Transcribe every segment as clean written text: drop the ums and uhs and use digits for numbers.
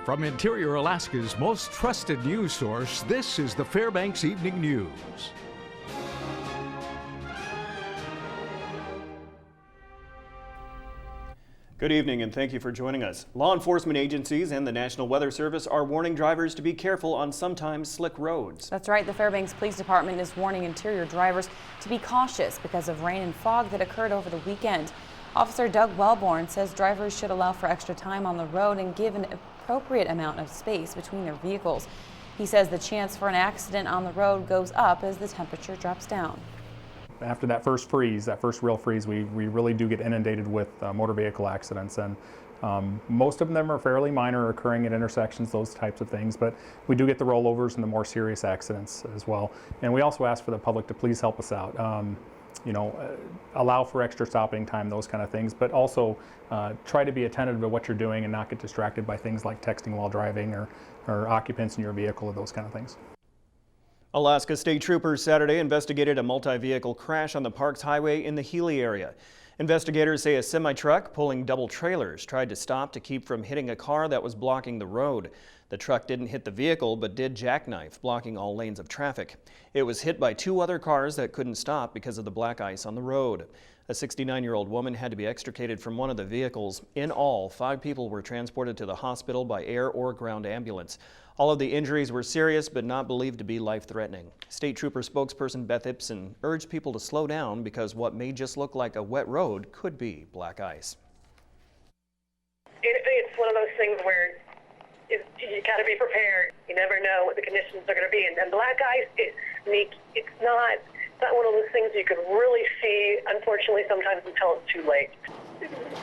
From Interior Alaska's most trusted news source, this is the Fbx Evening News. Good evening and thank you for joining us. Law enforcement agencies and the National Weather Service are warning drivers to be careful on sometimes slick roads. That's right. The Fairbanks Police Department is warning interior drivers to be cautious because of rain and fog that occurred over the weekend. Officer Doug Wellborn says drivers should allow for extra time on the road and give an appropriate amount of space between their vehicles. He says the chance for an accident on the road goes up as the temperature drops down. After that first freeze, that first real freeze, we really do get inundated with motor vehicle accidents, and most of them are fairly minor, occurring at intersections, those types of things, but we do get the rollovers and the more serious accidents as well. And we also ask for the public to please help us out. Allow for extra stopping time, those kind of things, but also try to be attentive to what you're doing and not get distracted by things like texting while driving or occupants in your vehicle or those kind of things. Alaska State Troopers Saturday investigated a multi-vehicle crash on the Parks Highway in the Healy area. Investigators say a semi-truck pulling double trailers tried to stop to keep from hitting a car that was blocking the road. The truck didn't hit the vehicle but did jackknife, blocking all lanes of traffic. It was hit by two other cars that couldn't stop because of the black ice on the road. A 69-year-old woman had to be extricated from one of the vehicles. In all, 5 people were transported to the hospital by air or ground ambulance. All of the injuries were serious but not believed to be life-threatening. State Trooper spokesperson Beth Ipson urged people to slow down because what may just look like a wet road could be black ice. It's one of those things where you got to be prepared. You never know what the conditions are going to be. And black ice, it's not one of those things you can really see, unfortunately, sometimes until it's too late.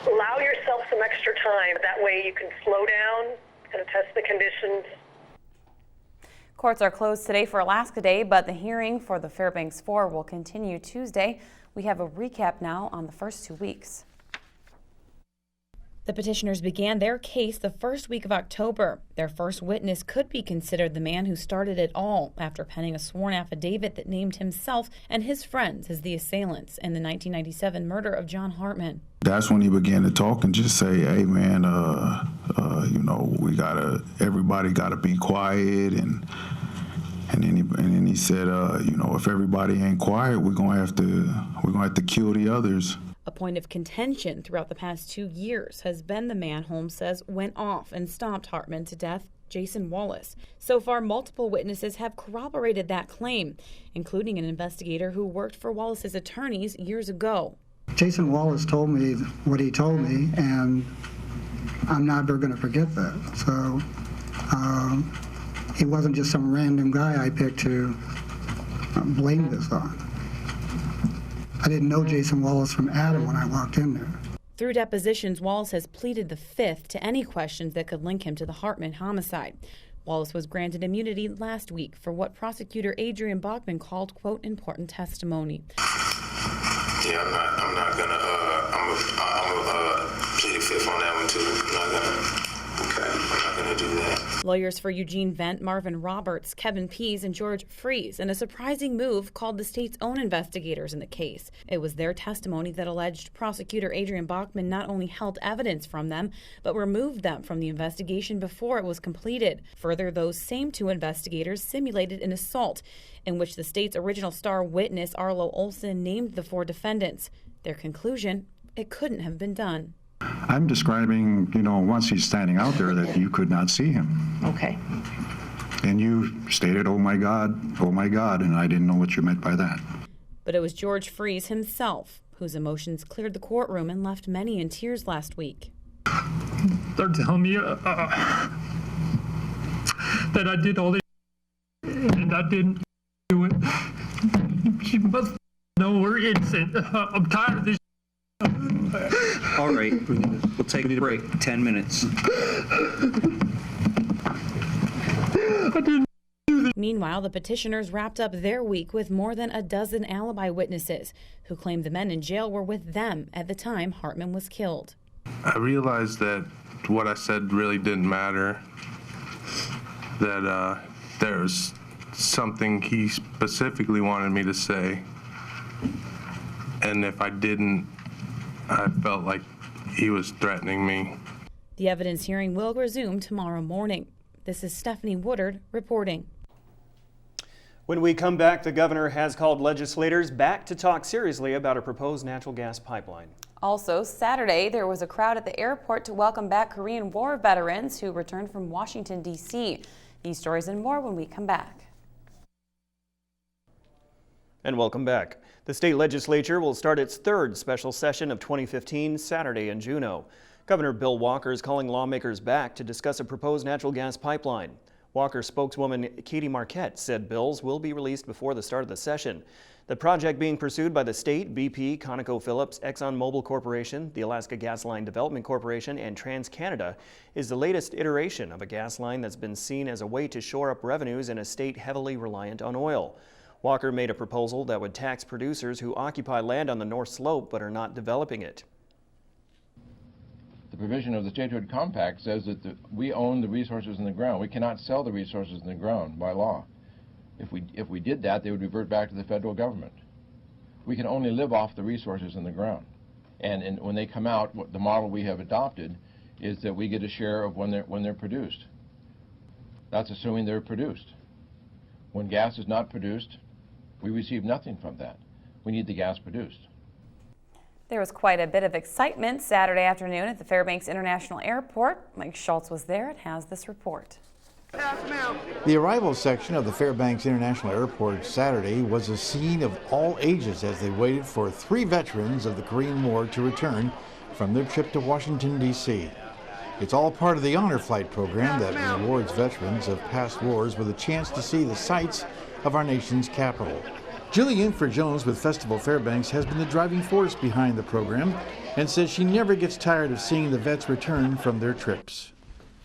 Allow yourself some extra time. That way you can slow down and test the conditions. Courts are closed today for Alaska Day, but the hearing for the Fairbanks 4 will continue Tuesday. We have a recap now on the first 2 weeks. The petitioners began their case the first week of October. Their first witness could be considered the man who started it all after penning a sworn affidavit that named himself and his friends as the assailants in the 1997 murder of John Hartman. That's when he began to talk and just say, hey man, everybody gotta be quiet, and then he said, if everybody ain't quiet, we're gonna have to kill the others. A point of contention throughout the past 2 years has been the man Holmes says went off and stomped Hartman to death, Jason Wallace. So far, multiple witnesses have corroborated that claim, including an investigator who worked for Wallace's attorneys years ago. Jason Wallace told me what he told me, and I'm never going to forget that. So he wasn't just some random guy I picked to blame this on. I didn't know Jason Wallace from Adam when I walked in there. Through depositions, Wallace has pleaded the fifth to any questions that could link him to the Hartman homicide. Wallace was granted immunity last week for what prosecutor Adrian Bachman called, quote, important testimony. Yeah, I'm not gonna plead the fifth on that one too. I'm not gonna do that. Lawyers for Eugene Vent, Marvin Roberts, Kevin Pease, and George Freeze, in a surprising move, called the state's own investigators in the case. It was their testimony that alleged prosecutor Adrian Bachman not only held evidence from them, but removed them from the investigation before it was completed. Further, those same 2 investigators simulated an assault in which the state's original star witness, Arlo Olson, named the 4 defendants. Their conclusion, it couldn't have been done. I'm describing, once he's standing out there, that you could not see him. Okay. And you stated, oh my God, and I didn't know what you meant by that. But it was George Freeze himself whose emotions cleared the courtroom and left many in tears last week. They're telling me that I did all this and I didn't do it. She must know we're innocent. I'm tired of this. All right, we'll take a break, 10 minutes. Meanwhile, the petitioners wrapped up their week with more than a dozen alibi witnesses who claimed the men in jail were with them at the time Hartman was killed. I realized that what I said really didn't matter, that there's something he specifically wanted me to say, and if I didn't, I felt like he was threatening me. The evidence hearing will resume tomorrow morning. This is Stephanie Woodard reporting. When we come back, the governor has called legislators back to talk seriously about a proposed natural gas pipeline. Also, Saturday, there was a crowd at the airport to welcome back Korean War veterans who returned from Washington, D.C. These stories and more when we come back. And welcome back. The state legislature will start its third special session of 2015 Saturday in Juneau. Governor Bill Walker is calling lawmakers back to discuss a proposed natural gas pipeline. Walker spokeswoman Katie Marquette said bills will be released before the start of the session. The project being pursued by the state, BP, ConocoPhillips, ExxonMobil Corporation, the Alaska Gas Line Development Corporation, and TransCanada is the latest iteration of a gas line that's been seen as a way to shore up revenues in a state heavily reliant on oil. Walker made a proposal that would tax producers who occupy land on the North Slope but are not developing it. The provision of the Statehood Compact says that we own the resources in the ground. We cannot sell the resources in the ground by law. If we did that, they would revert back to the federal government. We can only live off the resources in the ground. And when they come out, the model we have adopted is that we get a share of when they're produced. That's assuming they're produced. When gas is not produced, we receive nothing from that. We need the gas produced. There was quite a bit of excitement Saturday afternoon at the Fairbanks International Airport. Mike Schultz was there and has this report. The arrival section of the Fairbanks International Airport Saturday was a scene of all ages as they waited for 3 veterans of the Korean War to return from their trip to Washington, D.C. It's all part of the Honor Flight program that rewards veterans of past wars with a chance to see the sights of our nation's capital. Julie Unford-Jones with Festival Fairbanks has been the driving force behind the program and says she never gets tired of seeing the vets return from their trips.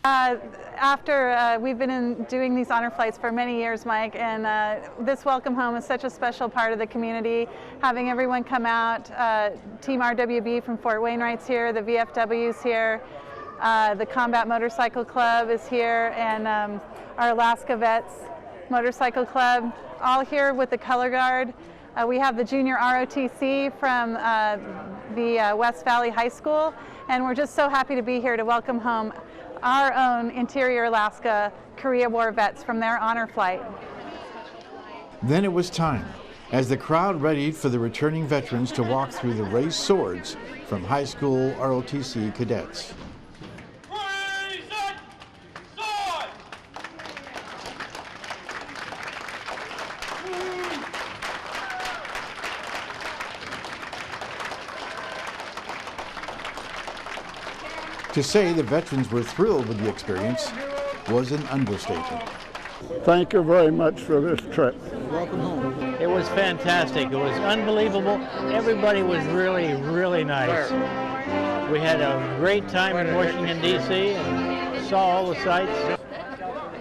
We've been doing these honor flights for many years, Mike, and this welcome home is such a special part of the community. Having everyone come out, Team RWB from Fort Wainwright's here, the VFW's here, the Combat Motorcycle Club is here, and our Alaska Vets Motorcycle Club, all here with the Color Guard. We have the Junior ROTC from the West Valley High School, and we're just so happy to be here to welcome home our own Interior Alaska Korea War vets from their honor flight. Then it was time, as the crowd readied for the returning veterans to walk through the raised swords from high school ROTC cadets. To say the veterans were thrilled with the experience was an understatement. Thank you very much for this trip. Welcome home. It was fantastic. It was unbelievable. Everybody was really, really nice. We had a great time in Washington, D.C. and saw all the sights.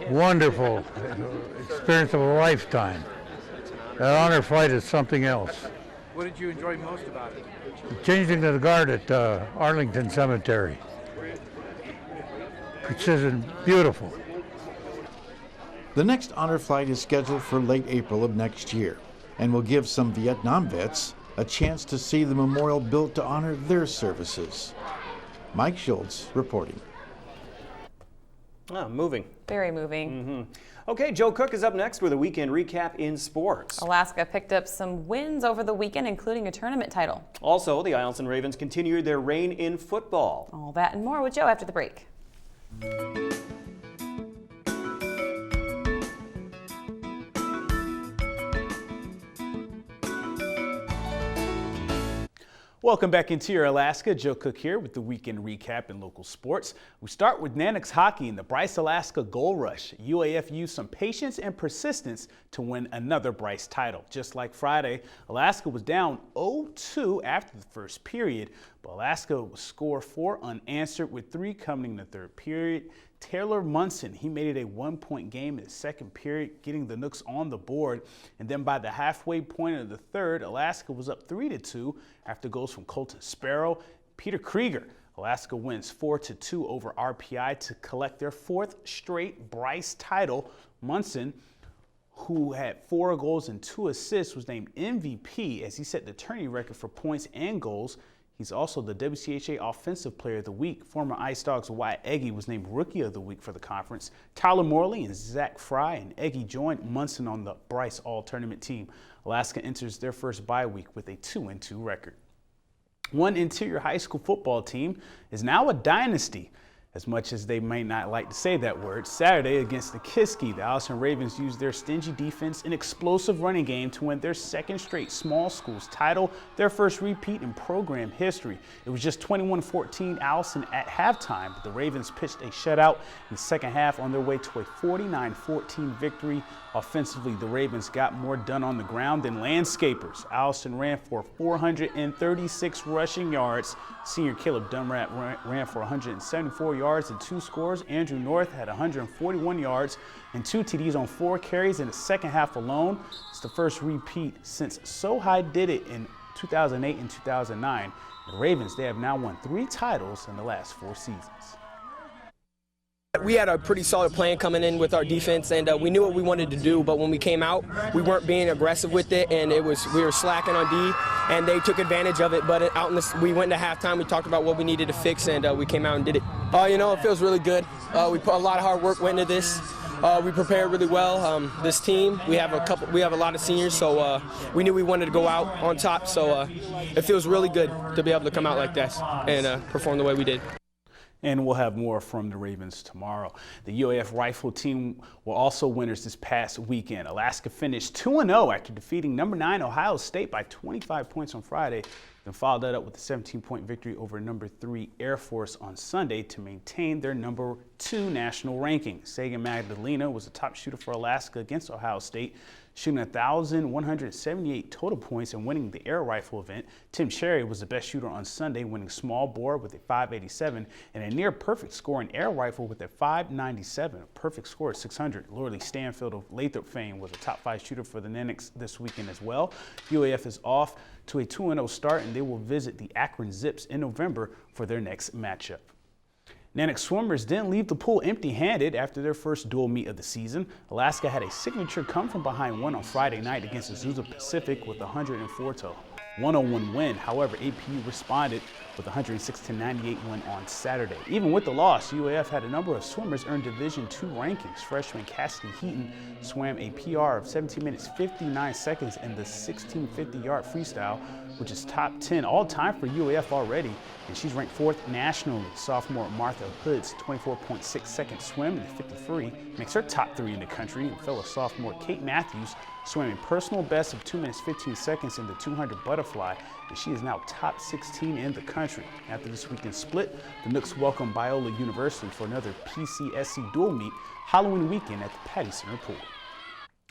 Wonderful experience of a lifetime. That honor flight is something else. What did you enjoy most about it? Changing to the guard at Arlington Cemetery. Precision, beautiful. The next honor flight is scheduled for late April of next year and will give some Vietnam vets a chance to see the memorial built to honor their services. Mike Schultz reporting. Moving. Very moving. Okay, Joe Cook is up next with a weekend recap in sports. Alaska picked up some wins over the weekend, including a tournament title. Also, the Eielson Ravens continued their reign in football. All that and more with Joe after the break. Welcome back into your Alaska. Joe Cook here with the weekend recap in local sports. We start with Nanox hockey and the Bryce Alaska Gold Rush. UAF used some patience and persistence to win another Bryce title. Just like Friday, Alaska was down 0-2 after the first period, but Alaska would score 4 unanswered with 3 coming in the third period. Taylor Munson, he made it a 1-point game in the second period, getting the Nooks on the board. And then by the halfway point of the third, Alaska was up 3-2 after goals from Colton Sparrow, Peter Krieger. Alaska wins 4-2 over RPI to collect their 4th straight Bryce title. Munson, who had 4 goals and 2 assists, was named MVP as he set the tourney record for points and goals. He's also the WCHA Offensive Player of the Week. Former Ice Dogs Wyatt Eggy was named Rookie of the Week for the conference. Tyler Morley and Zach Fry and Eggy joined Munson on the Bryce All-Tournament team. Alaska enters their first bye week with a 2-2 record. One interior high school football team is now a dynasty. As much as they may not like to say that word, Saturday against the Kiski, the Allison Ravens used their stingy defense and explosive running game to win their second straight small schools title, their first repeat in program history. It was just 21-14 Allison at halftime, but the Ravens pitched a shutout in the second half on their way to a 49-14 victory. Offensively, the Ravens got more done on the ground than landscapers. Allison ran for 436 rushing yards. Senior Caleb Dunrat ran for 174 yards and 2 scores. Andrew North had 141 yards and 2 TDs on 4 carries in the second half alone. It's the first repeat since Sohai did it in 2008 and 2009. The Ravens, they have now won 3 titles in the last 4 seasons. We had a pretty solid plan coming in with our defense, and we knew what we wanted to do, but when we came out, we weren't being aggressive with it, and we were slacking on D, and they took advantage of it. But we went into halftime, we talked about what we needed to fix, and we came out and did it. It feels really good. We put a lot of hard work went into this. We prepared really well. This team, we have a lot of seniors, so we knew we wanted to go out on top. So it feels really good to be able to come out like this and perform the way we did. And we'll have more from the Ravens tomorrow. The UAF rifle team were also winners this past weekend. Alaska finished 2-0 after defeating number 9 Ohio State by 25 points on Friday, then followed that up with a 17-point victory over number 3 Air Force on Sunday to maintain their number 2 national ranking. Sagan Magdalena was the top shooter for Alaska against Ohio State, shooting 1,178 total points and winning the air rifle event. Tim Cherry was the best shooter on Sunday, winning small bore with a 587 and a near perfect score in air rifle with a 597, a perfect score at 600. Lorley Stanfield of Lathrop fame was a top 5 shooter for the Naniks this weekend as well. UAF is off to a 2-0 start, and they will visit the Akron Zips in November for their next matchup. Nanick swimmers didn't leave the pool empty-handed after their first dual meet of the season. Alaska had a signature come-from-behind win on Friday night against Azusa Pacific with a 104-101 win. However, APU responded with a 106-98 win on Saturday. Even with the loss, UAF had a number of swimmers earn Division II rankings. Freshman Cassidy Heaton swam a PR of 17 minutes 59 seconds in the 1650-yard freestyle, which is top 10 all-time for UAF already, and she's ranked 4th nationally. Sophomore Martha Hood's 24.6-second swim in the 50 free makes her top 3 in the country, and fellow sophomore Kate Matthews swam a personal best of 2 minutes 15 seconds in the 200 butterfly, and she is now top 16 in the country. After this weekend split, the Nooks welcome Biola University for another PCSC dual meet Halloween weekend at the Patty Center Pool.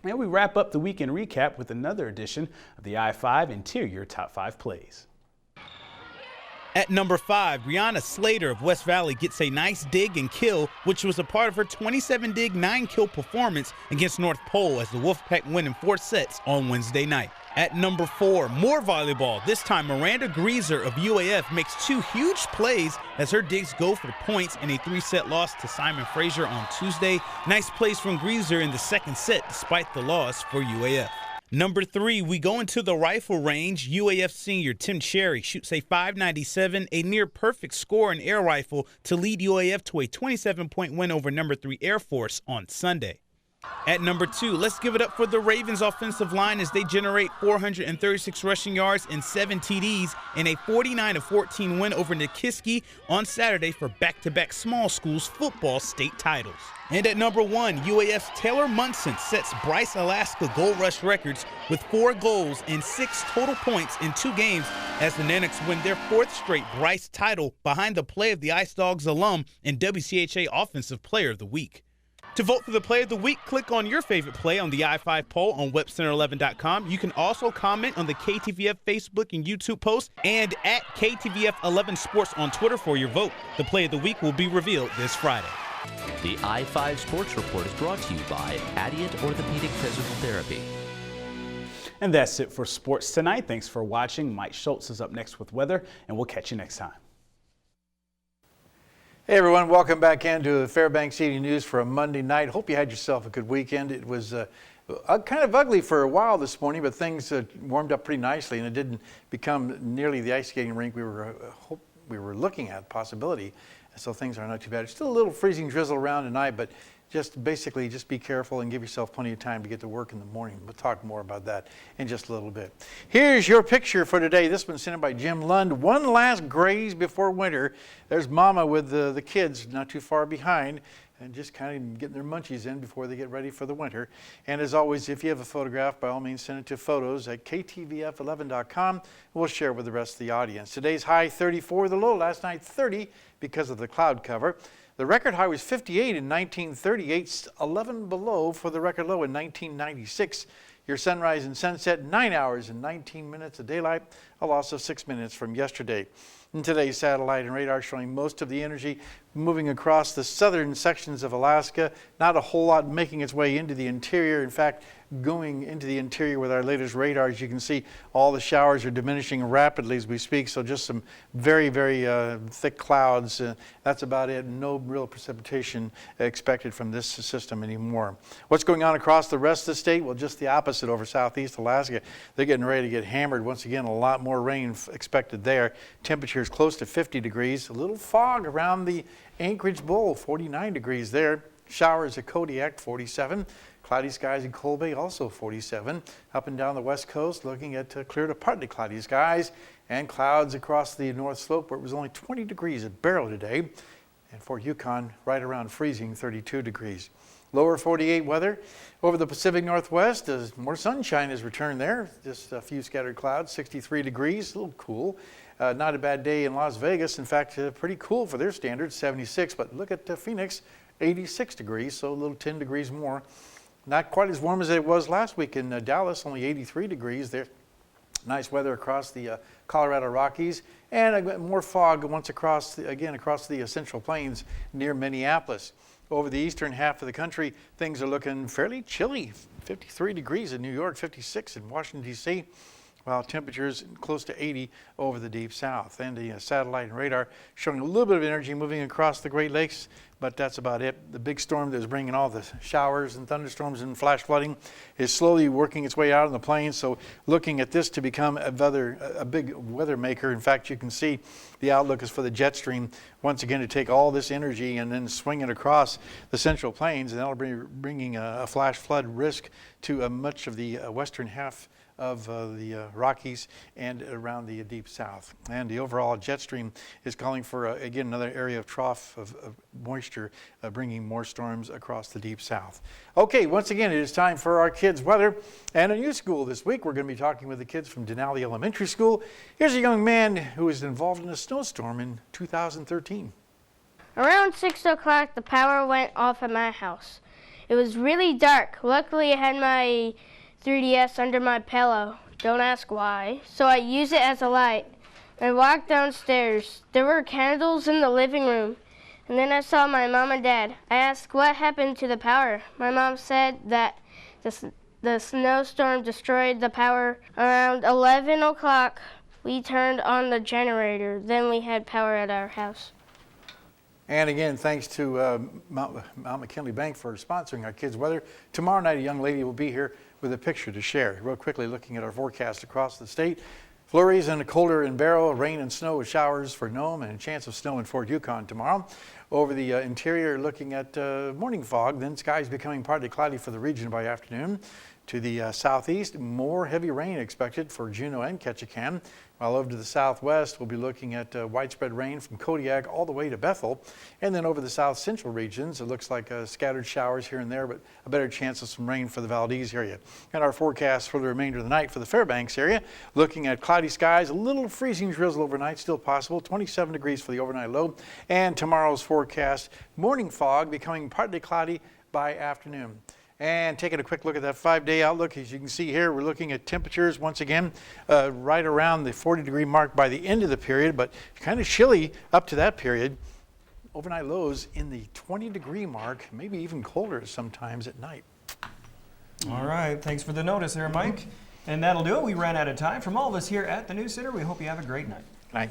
And we wrap up the weekend recap with another edition of the I-5 Interior Top 5 Plays. At number 5, Brianna Slater of West Valley gets a nice dig and kill, which was a part of her 27-dig, 9-kill performance against North Pole as the Wolfpack win in 4 sets on Wednesday night. At number 4, more volleyball. This time, Miranda Greaser of UAF makes 2 huge plays as her digs go for points in a 3-set loss to Simon Fraser on Tuesday. Nice plays from Greaser in the second set despite the loss for UAF. Number 3, we go into the rifle range. UAF senior Tim Cherry shoots a 597, a near perfect score in air rifle to lead UAF to a 27-point win over number 3 Air Force on Sunday. At number 2, let's give it up for the Ravens offensive line as they generate 436 rushing yards and 7 TDs in a 49-14 win over Nikiski on Saturday for back-to-back small schools football state titles. And at number 1, UAF's Taylor Munson sets Bryce Alaska goal rush records with 4 goals and 6 total points in 2 games as the Naniks win their 4th straight Bryce title behind the play of the Ice Dogs alum and WCHA Offensive Player of the Week. To vote for the Play of the Week, click on your favorite play on the I-5 poll on webcenter11.com. You can also comment on the KTVF Facebook and YouTube post and at KTVF11 Sports on Twitter for your vote. The Play of the Week will be revealed this Friday. The I-5 Sports Report is brought to you by Adient Orthopedic Physical Therapy. And that's it for sports tonight. Thanks for watching. Mike Schultz is up next with weather, and we'll catch you next time. Hey everyone, welcome back into the Fbx Evening News for a Monday night. Hope you had yourself a good weekend. It was kind of ugly for a while this morning, but things warmed up pretty nicely, and it didn't become nearly the ice skating rink we were looking at, possibility. So things are not too bad. It's still a little freezing drizzle around tonight, but just basically just be careful and give yourself plenty of time to get to work in the morning. We'll talk more about that in just a little bit. Here's your picture for today. This one's sent in by Jim Lund. One last graze before winter. There's Mama with the kids not too far behind, and just kind of getting their munchies in before they get ready for the winter. And as always, if you have a photograph, by all means send it to photos@ktvf11.com. We'll share it with the rest of the audience. Today's high 34, the low last night 30 because of the cloud cover. The record high was 58 in 1938, 11 below for the record low in 1996. Your sunrise and sunset, 9 hours and 19 minutes of daylight, a loss of 6 minutes from yesterday. And today's satellite and radar showing most of the energy moving across the southern sections of Alaska. Not a whole lot making its way into the interior. In fact, going into the interior with our latest radars, you can see all the showers are diminishing rapidly as we speak. So just some very, very thick clouds. That's about it. No real precipitation expected from this system anymore. What's going on across the rest of the state? Well, just the opposite over southeast Alaska. They're getting ready to get hammered. Once again, a lot more rain expected there. Temperatures close to 50 degrees. A little fog around the Anchorage Bowl, 49 degrees there. Showers at Kodiak, 47. Cloudy skies in Cold Bay, also 47. Up and down the west coast, looking at clear to partly cloudy skies, and clouds across the North Slope, where it was only 20 degrees at Barrow today. And Fort Yukon, right around freezing, 32 degrees. Lower 48 weather over the Pacific Northwest as more sunshine has returned there. Just a few scattered clouds, 63 degrees, a little cool. Not a bad day in Las Vegas. In fact, pretty cool for their standards, 76. But look at Phoenix, 86 degrees, so a little 10 degrees more. Not quite as warm as it was last week in Dallas, only 83 degrees there. Nice weather across the Colorado Rockies, and more fog once across the Central Plains near Minneapolis. Over the eastern half of the country, things are looking fairly chilly. 53 degrees in New York, 56 in Washington, D.C., while temperatures close to 80 over the deep south. And the satellite and radar showing a little bit of energy moving across the Great Lakes, but that's about it. The big storm that is bringing all the showers and thunderstorms and flash flooding is slowly working its way out on the plains, so looking at this to become a big weather maker. In fact, you can see the outlook is for the jet stream once again to take all this energy and then swing it across the Central Plains, and that'll be bringing a flash flood risk to much of the western half of the Rockies and around the deep south. And the overall jet stream is calling for, again, another area of trough of moisture, bringing more storms across the deep south. Okay, once again, it is time for our kids' weather and a new school this week. We're going to be talking with the kids from Denali Elementary School. Here's a young man who was involved in a snowstorm in 2013. Around 6 o'clock, the power went off at my house. It was really dark. Luckily, I had my 3DS under my pillow. Don't ask why. So I used it as a light. I walked downstairs. There were candles in the living room. And then I saw my mom and dad. I asked what happened to the power. My mom said that the snowstorm destroyed the power. Around 11 o'clock, we turned on the generator. Then we had power at our house. And again, thanks to Mount McKinley Bank for sponsoring our kids' weather. Tomorrow night, a young lady will be here with a picture to share. Real quickly, looking at our forecast across the state. Flurries and colder in Barrow, rain and snow with showers for Nome, and a chance of snow in Fort Yukon tomorrow. Over the interior, looking at morning fog, then skies becoming partly cloudy for the region by afternoon. To the southeast, more heavy rain expected for Juneau and Ketchikan. While over to the southwest, we'll be looking at widespread rain from Kodiak all the way to Bethel. And then over the south central regions, it looks like scattered showers here and there, but a better chance of some rain for the Valdez area. And our forecast for the remainder of the night for the Fairbanks area, looking at cloudy skies, a little freezing drizzle overnight, still possible, 27 degrees for the overnight low. And tomorrow's forecast, morning fog becoming partly cloudy by afternoon. And taking a quick look at that 5-day outlook, as you can see here, we're looking at temperatures once again right around the 40-degree mark by the end of the period, but kind of chilly up to that period. Overnight lows in the 20-degree mark, maybe even colder sometimes at night. All right, thanks for the notice there, Mike. And that'll do it. We ran out of time. From all of us here at the News Center, we hope you have a great night. Good night.